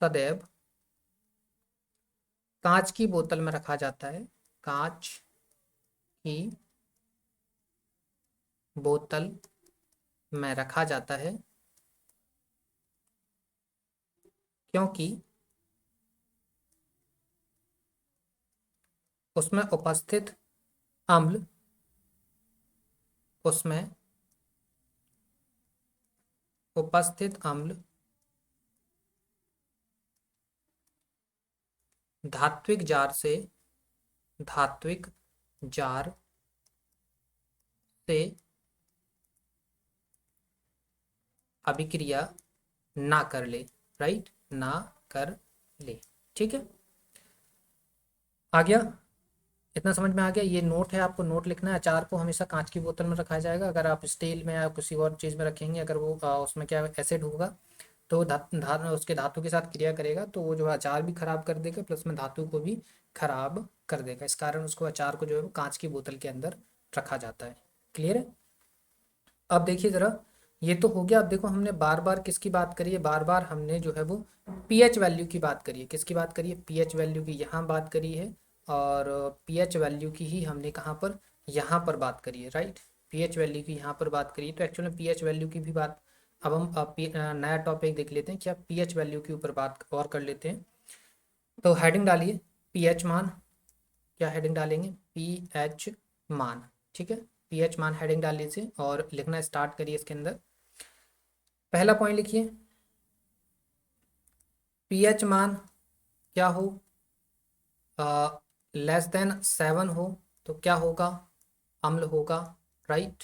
सदैव कांच की बोतल में रखा जाता है। कांच की बोतल में रखा जाता है क्योंकि उसमें अम्ल उसमें उपस्थित अम्ल धात्विक जार से अभिक्रिया ना कर ले, राइट, ना कर ले, ठीक है। आ गया, इतना समझ में आ गया। ये नोट है, आपको नोट लिखना है। अचार को हमेशा कांच की बोतल में रखा जाएगा। अगर आप स्टील में या किसी और चीज़ में रखेंगे, अगर वो उसमें क्या एसिड होगा तो उसके धातु के साथ क्रिया करेगा, तो वो जो है अचार भी खराब कर देगा, प्लस में धातु को भी खराब कर देगा। इस कारण उसको अचार को जो है वो कांच की बोतल के अंदर रखा जाता है। क्लियर है। अब देखिए ज़रा, ये तो हो गया। अब देखो, हमने बार बार किसकी बात करी है, बार बार हमने जो है वो पीएच वैल्यू की बात करी है। किसकी बात करी है, पीएच वैल्यू की यहाँ बात करी है। और पीएच वैल्यू की ही हमने कहाँ पर, यहाँ पर बात करी है, राइट। पीएच वैल्यू की यहाँ पर बात करी है, तो एक्चुअली पीएच वैल्यू की भी बात। अब हम नया टॉपिक देख लेते हैं, क्या पीएच वैल्यू के ऊपर बात और कर लेते हैं। तो हेडिंग डालिए पीएच मान। क्या हेडिंग डालेंगे, पीएच मान, ठीक है। पीएच मान हेडिंग डाल लीजिए और लिखना स्टार्ट करिए। इसके अंदर पहला पॉइंट लिखिए, पीएच मान क्या हो, लेस देन 7 हो तो क्या होगा, अम्ल होगा, राइट।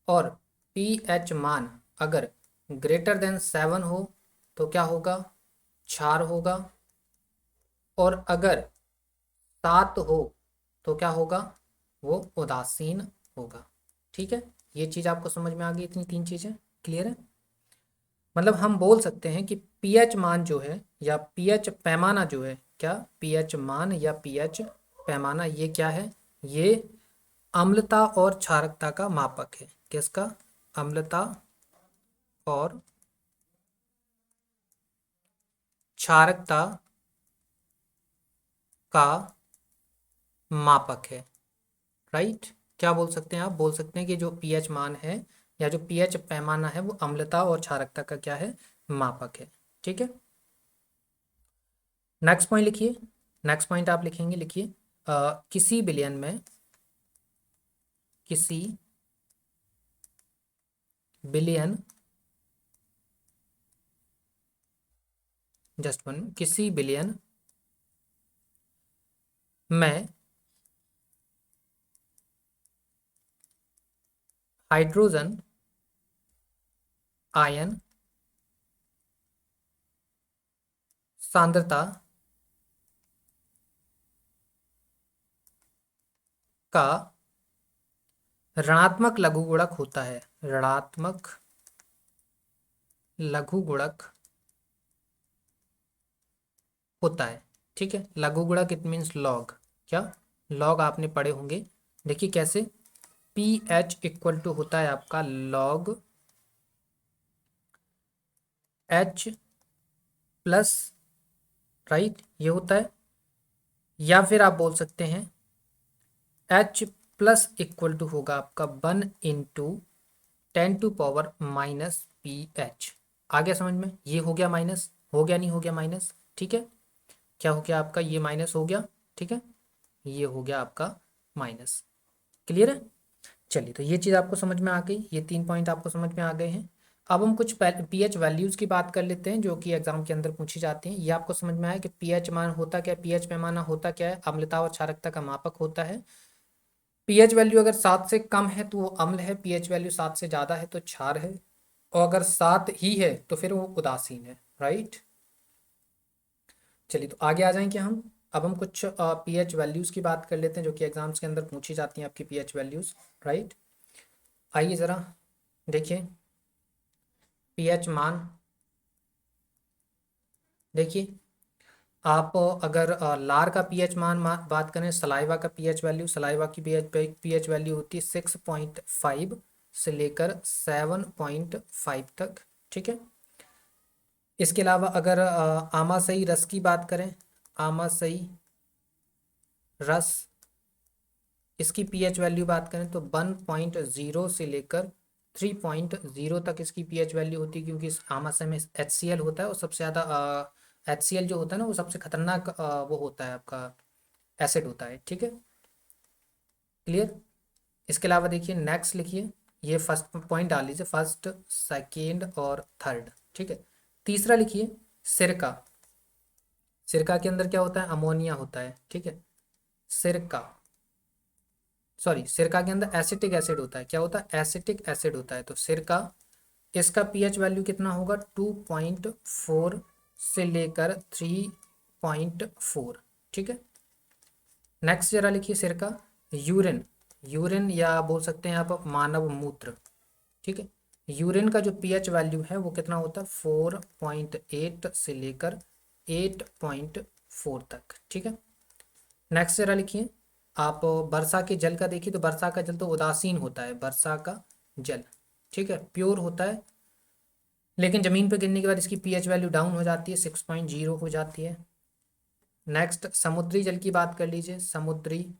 और पीएच मान अगर ग्रेटर देन 7 हो तो क्या होगा, क्षार होगा। और अगर 7 हो तो क्या होगा, वो उदासीन होगा, ठीक है। ये चीज़ आपको समझ में आ गई, इतनी 3 चीज़ें क्लियर है। मतलब हम बोल सकते हैं कि पीएच मान जो है या पीएच पैमाना जो है, क्या पीएच मान या पीएच पैमाना, ये क्या है, ये अम्लता और क्षारकता का मापक है। किसका, अम्लता और क्षारकता का मापक है, राइट। क्या बोल सकते हैं, आप बोल सकते हैं कि जो पीएच मान है या जो पीएच पैमाना है वो अम्लता और क्षारकता का क्या है, मापक है, ठीक है। नेक्स्ट पॉइंट लिखिए। नेक्स्ट पॉइंट आप लिखेंगे, लिखिए किसी विलयन में, किसी विलयन, जस्ट वन, किसी विलयन में हाइड्रोजन आयन सांद्रता का ऋणात्मक लघुगुणक होता है। ऋणात्मक लघुगुणक होता है, ठीक है। लघुगुणक इट मीन्स लॉग। क्या, लॉग आपने पढ़े होंगे। देखिए कैसे, पी एच इक्वल टू होता है आपका लॉग एच प्लस, राइट, ये होता है। या फिर आप बोल सकते हैं एच प्लस इक्वल टू होगा आपका 1 × 10⁻⁻पी एच। आ गया समझ में, ये हो गया माइनस, हो गया नहीं हो गया माइनस, ठीक है। क्या हो गया आपका, ये माइनस हो गया, ठीक है। ये हो गया आपका माइनस, क्लियर है। चलिए, तो ये चीज़ आपको समझ में आ गई, ये 3 पॉइंट आपको समझ में आ गए हैं। अब हम कुछ पीएच वैल्यूज़ की बात कर लेते हैं जो कि एग्जाम के अंदर पूछी जाती हैं। ये आपको समझ में आया कि पीएच मान होता क्या है, पीएच पैमाना होता क्या है, अम्लता और क्षारकता का मापक होता है। पीएच वैल्यू अगर 7 से कम है तो वो अम्ल है, पीएच वैल्यू 7 से ज़्यादा है तो क्षार है, और अगर 7 ही है तो फिर वो उदासीन है, राइट। चलिए, तो आगे आ जाएंगे हम। अब हम कुछ पीएच वैल्यूज़ की बात कर लेते हैं जो कि एग्जाम्स के अंदर पूछी जाती हैं, आपकी पीएच वैल्यूज़, राइट। आइए ज़रा देखिए, पीएच मान देखिए, आप अगर लार का पीएच बात करें, सलाइवा का पीएच वैल्यू, सलाइवा की पीएच वैल्यू होती है 6.5 से लेकर 7.5 तक। ठीक है। इसके अलावा अगर आमाशयी रस की बात करें, आमाशयी रस, इसकी पीएच वैल्यू बात करें तो 1.0 से लेकर 3.0 तक इसकी पीएच वैल्यू होती है, क्योंकि इस आमाशय में HCl होता है और सबसे ज़्यादा HCl जो होता है ना वो सबसे खतरनाक वो होता है आपका एसिड होता है। ठीक है, क्लियर। इसके अलावा देखिए नेक्स्ट लिखिए, ये फर्स्ट पॉइंट डाल लीजिए, फर्स्ट सेकेंड और थर्ड। ठीक है। तीसरा लिखिए सिरका। सिरका के अंदर क्या होता है? अमोनिया होता है। ठीक है। सिरका, सॉरी, सिरका के अंदर एसिटिक एसिड होता है। क्या होता है? एसिटिक एसिड होता है। तो सिरका, इसका पीएच वैल्यू कितना होगा? 2.4 से लेकर 3.4। ठीक है। नेक्स्ट जरा लिखिए सिरका। यूरिन, यूरिन या बोल सकते हैं आप मानव मूत्र। ठीक है। यूरिन का जो पीएच वैल्यू है वो कितना होता है? 4.8 से लेकर 8.4 तक। ठीक है। नेक्स्ट जरा लिखिए आप वर्षा के जल का देखिए, तो वर्षा का जल तो उदासीन होता है, वर्षा का जल। ठीक है, प्योर होता है, लेकिन जमीन पर गिरने के बाद इसकी पीएच वैल्यू डाउन हो जाती है, 6.0 हो जाती है। नेक्स्ट समुद्री जल की बात कर लीजिए, समुद्री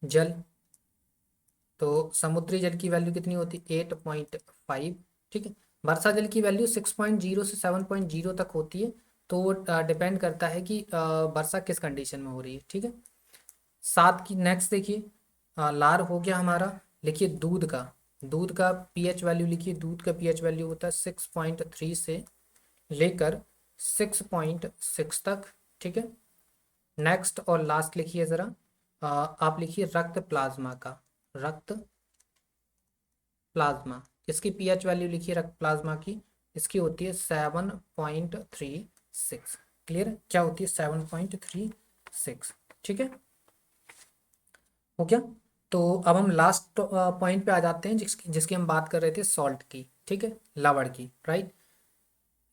जल। तो समुद्री जल की वैल्यू कितनी होती है? 8.5। ठीक है। वर्षा जल की वैल्यू 6.0 से 7.0 तक होती है। तो वो डिपेंड करता है कि वर्षा किस कंडीशन में हो रही है। ठीक है। सात की नेक्स्ट देखिए, लार हो गया हमारा। लिखिए दूध का, दूध का पीएच वैल्यू लिखिए। दूध का पीएच वैल्यू होता है 6.3 से लेकर 6.6 तक। ठीक है। नेक्स्ट और लास्ट लिखिए ज़रा, आप लिखिए रक्त प्लाज्मा का, रक्त प्लाज्मा, इसकी पीएच वैल्यू लिखिए रक्त प्लाज्मा की, इसकी होती है 7.36। क्लियर? क्या होती है? 7.36। ठीक है, हो गया। तो अब हम लास्ट पॉइंट पे आ जाते हैं, जिसकी हम बात कर रहे थे, सॉल्ट की। ठीक है, लवण की, राइट।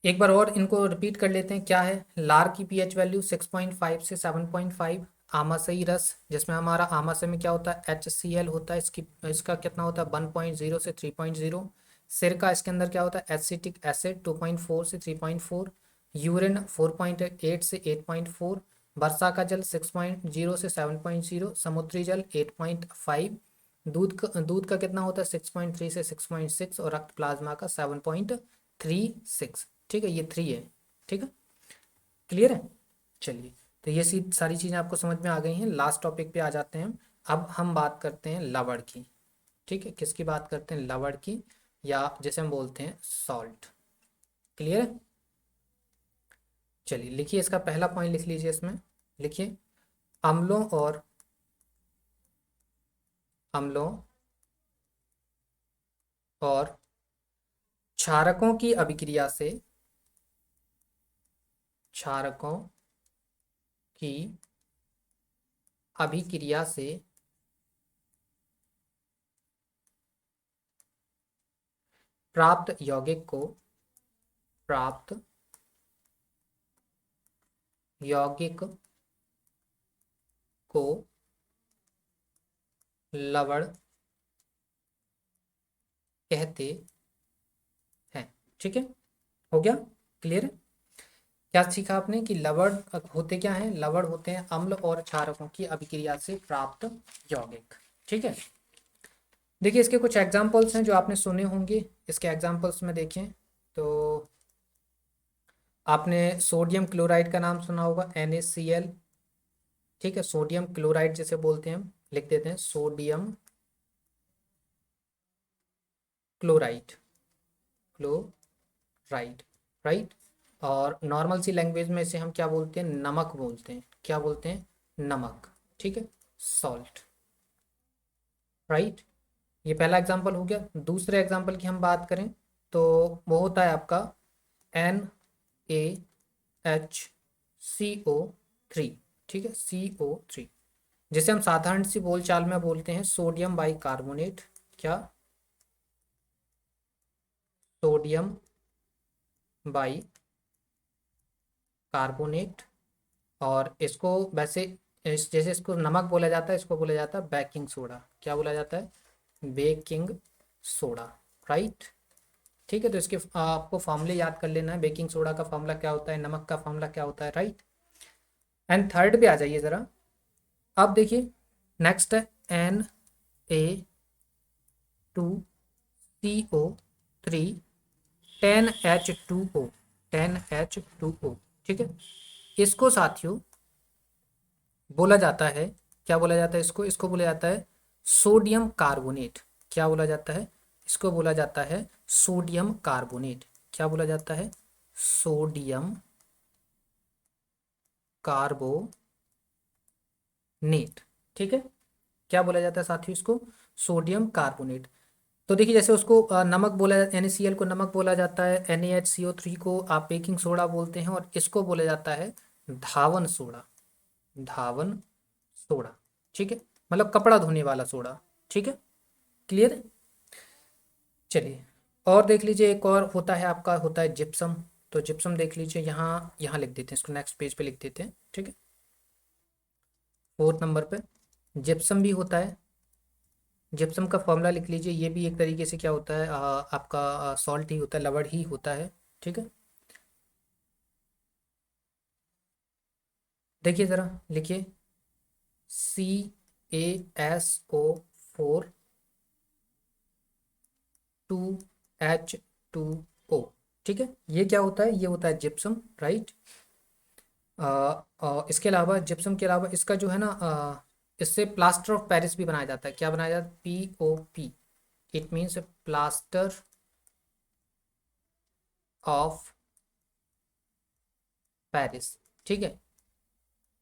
एक बार और इनको रिपीट कर लेते हैं। क्या है? लार की पीएच वैल्यू 6.5 से 7.5। आमाशयी रस, जिसमें हमारा आमाशय में क्या होता है? HCl होता है, इसका कितना होता है? 1.0 से 3.0। सिरका, इसके अंदर क्या होता है? एसिटिक एसिड, 2.4 से 3.4। यूरिन 4.8 से 8.4। वर्षा का जल 6.0 से 7.0। समुद्री जल 8.5। दूध का कितना होता है? 6.3 से 6.6। और रक्त प्लाज्मा का 7.36। ठीक है, ये 3 है। ठीक है, क्लियर है। चलिए, तो ये सारी चीज़ें आपको समझ में आ गई हैं। लास्ट टॉपिक पे आ जाते हैं हम। अब हम बात करते हैं लवण की। ठीक है, किसकी बात करते हैं? लवण की, या जैसे हम बोलते हैं सॉल्ट। क्लियर है। चलिए लिखिए, इसका पहला पॉइंट लिख लीजिए इसमें। लिखिए अम्लों और क्षारकों की अभिक्रिया से, क्षारकों की अभिक्रिया से प्राप्त यौगिक को, प्राप्त यौगिक को लवण कहते हैं। ठीक है, हो गया, क्लियर है। क्या सीखा आपने कि लवण होते क्या हैं? लवण होते हैं अम्ल और क्षारकों की अभिक्रिया से प्राप्त यौगिक। ठीक है। देखिए, इसके कुछ एग्जाम्पल्स हैं जो आपने सुने होंगे। इसके एग्जाम्पल्स में देखें तो आपने सोडियम क्लोराइड का नाम सुना होगा, NaCl। ठीक है, सोडियम क्लोराइड जिसे बोलते हैं, हम लिख देते हैं सोडियम क्लोराइड, क्लोराइड, राइट। और नॉर्मल सी लैंग्वेज में इसे हम क्या बोलते हैं? नमक बोलते हैं। क्या बोलते हैं? नमक। ठीक है, सॉल्ट, राइट। ये पहला एग्जांपल हो गया। दूसरे एग्जांपल की हम बात करें तो वो होता है आपका NaHCO3। ठीक है, CO3, जिसे हम साधारण सी बोलचाल में बोलते हैं सोडियम बाइकार्बोनेट। क्या? सोडियम बाई कार्बोनेट, और इसको वैसे जैसे इसको नमक बोला जाता है, इसको बोला जाता है बेकिंग सोडा। क्या बोला जाता है? Baking soda, right. ठीक है, तो इसके आपको फॉर्मूले याद कर लेना है। बेकिंग सोडा का फॉर्मूला क्या होता है, नमक का फॉर्मूला क्या होता है, राइट। एंड थर्ड पे आ जाइए ज़रा। अब देखिए नेक्स्ट है Na2CO3 10H2O, 10H2O। ठीक है, इसको साथियों बोला जाता है, क्या बोला जाता है इसको? इसको बोला जाता है सोडियम कार्बोनेट। क्या बोला जाता है? इसको बोला जाता है सोडियम कार्बोनेट। क्या बोला जाता है? Sodium carbonate. ठीक है, क्या बोला जाता है साथियों इसको? Sodium carbonate. तो देखिए जैसे उसको नमक बोला जाता है, NaCl को नमक बोला जाता है, NaHCO3 को आप बेकिंग सोडा बोलते हैं, और इसको बोला जाता है धावन सोडा। धावन सोडा, ठीक है, मतलब कपड़ा धोने वाला सोडा। ठीक है, क्लियर है? चलिए और देख लीजिए, एक और होता है आपका, होता है जिप्सम। तो जिप्सम देख लीजिए, यहाँ यहाँ लिख देते हैं इसको, नेक्स्ट पेज पे लिख देते हैं। ठीक है, 4th नंबर पे जिप्सम भी होता है। जिप्सम का फॉर्मूला लिख लीजिए, ये भी एक तरीके से क्या होता है, आपका सॉल्ट ही होता है, लवण ही होता है। ठीक है, देखिए ज़रा लिखिए, CaSO4 2H2O। ठीक है, ये क्या होता है? ये होता है जिप्सम, राइट। इसके अलावा जिप्सम के अलावा इसका जो है ना, इससे प्लास्टर ऑफ पेरिस भी बनाया जाता है। क्या बनाया जाता है? POP, it means plaster of Paris. ठीक है,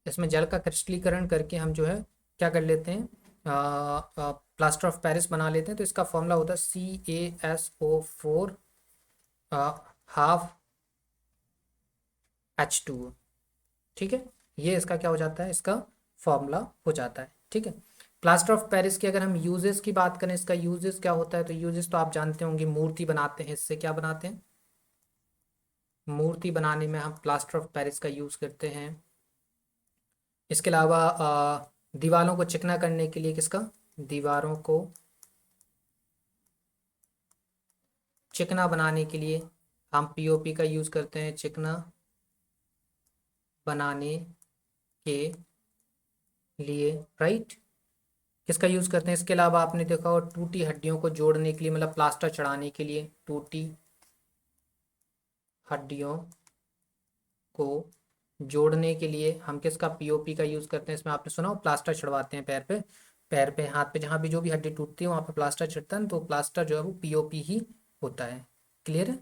इसमें जल का क्रिस्टलीकरण करके हम जो है क्या कर लेते हैं, प्लास्टर ऑफ पेरिस बना लेते हैं। तो इसका फॉर्मूला होता है CaSO4 ½ H2O। ठीक है, ये इसका क्या हो जाता है, इसका फॉर्मूला हो जाता है। ठीक है, प्लास्टर ऑफ पेरिस की अगर हम यूजेस की बात करें, इसका यूजेस क्या होता है, तो यूजेस तो आप जानते होंगे, मूर्ति बनाते हैं इससे। क्या बनाते हैं? मूर्ति बनाने में हम प्लास्टर ऑफ पेरिस का यूज़ करते हैं। इसके अलावा दीवारों को चिकना करने के लिए किसका? दीवारों को चिकना बनाने के लिए हम POP का यूज़ करते हैं, चिकना बनाने के लिए, राइट। किसका यूज़ करते हैं? इसके अलावा आपने देखा हो टूटी हड्डियों को जोड़ने के लिए, मतलब प्लास्टर चढ़ाने के लिए, टूटी हड्डियों को जोड़ने के लिए हम किसका? POP का यूज़ करते हैं। इसमें आपने सुना हो प्लास्टर चढ़वाते हैं पैर पे, पैर पे, हाथ पे, जहाँ भी जो भी हड्डी टूटती है वहाँ पे प्लास्टर चढ़ता है, तो प्लास्टर जो है वो POP ही होता है। क्लियर है?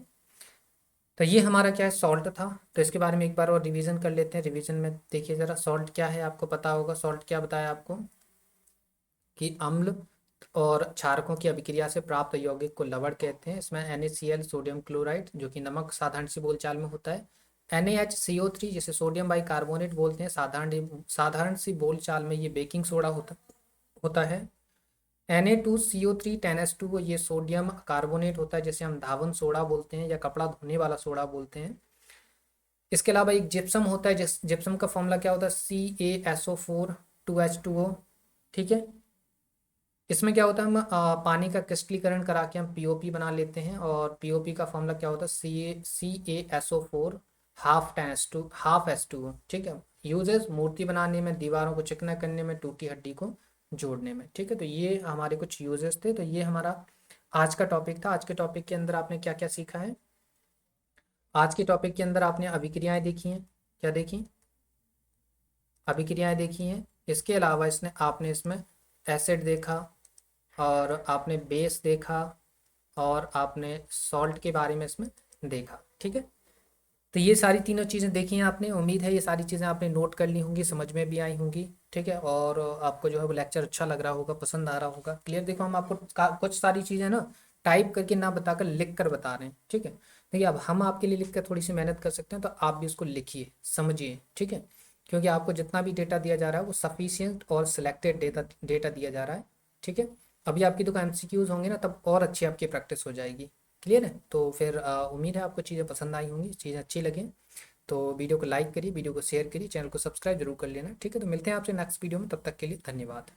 तो ये हमारा क्या है, सॉल्ट था। तो इसके बारे में एक बार और रिवीजन कर लेते हैं। रिवीजन में देखिए ज़रा, सॉल्ट क्या है आपको पता होगा। सॉल्ट क्या बताया आपको कि अम्ल और क्षारकों की अभिक्रिया से प्राप्त यौगिक को लवण कहते हैं। इसमें NaCl सोडियम क्लोराइड जो कि नमक साधारण सी बोलचाल में होता है, NaHCO3 जिसे सोडियम बाई कार्बोनेट बोलते हैं साधारण सी बोलचाल में, ये बेकिंग सोडा होता होता है। Na2CO3 10H2O ये सोडियम कार्बोनेट होता है, जिसे हम धावन सोडा बोलते हैं या कपड़ा धोने वाला सोडा बोलते हैं। इसके अलावा एक जिप्सम होता है, जिस जिप्सम का फॉर्मूला क्या होता है? CaSO4 2H2O। ठीक है, इसमें क्या होता है, हम पानी का क्रिस्टलीकरण करा के हम POP बना लेते हैं, और POP का फॉर्मूला क्या होता है? CaSO4 ½ ठीक है, यूजेस मूर्ति बनाने में, दीवारों को चिकना करने में, टूटी हड्डी को जोड़ने में। ठीक है, तो ये हमारे कुछ यूजेस थे। तो ये हमारा आज का टॉपिक था। आज के टॉपिक के अंदर आपने क्या क्या सीखा है? आज के टॉपिक के अंदर आपने अभिक्रियाएं देखी हैं। क्या देखी? अभिक्रियाएं देखी हैं। इसके अलावा इसने आपने इसमें एसिड देखा, और आपने बेस देखा, और आपने सॉल्ट के बारे में इसमें देखा। ठीक है, तो ये सारी तीनों चीज़ें देखी हैं आपने। उम्मीद है ये सारी चीज़ें आपने नोट कर ली होंगी, समझ में भी आई होंगी। ठीक है, और आपको जो है वो लेक्चर अच्छा लग रहा होगा, पसंद आ रहा होगा। क्लियर? देखो हम आपको कुछ सारी चीज़ें ना टाइप करके ना बताकर लिख कर बता रहे हैं। ठीक है, देखिए अब हम आपके लिए लिख कर थोड़ी सी मेहनत कर सकते हैं, तो आप भी उसको लिखिए, समझिए। ठीक है, क्योंकि आपको जितना भी डेटा दिया जा रहा है वो सफिशियंट और सिलेक्टेड डेटा डेटा दिया जा रहा है। ठीक है, अभी आपकी तो MCQs होंगे ना, तब और अच्छी आपकी प्रैक्टिस हो जाएगी। क्लियर है? तो फिर उम्मीद है आपको चीज़ें पसंद आई होंगी, चीज़ें अच्छी लगी। तो वीडियो को लाइक करिए, वीडियो को शेयर करिए, चैनल को सब्सक्राइब जरूर कर लेना। ठीक है, तो मिलते हैं आपसे नेक्स्ट वीडियो में, तब तक के लिए धन्यवाद।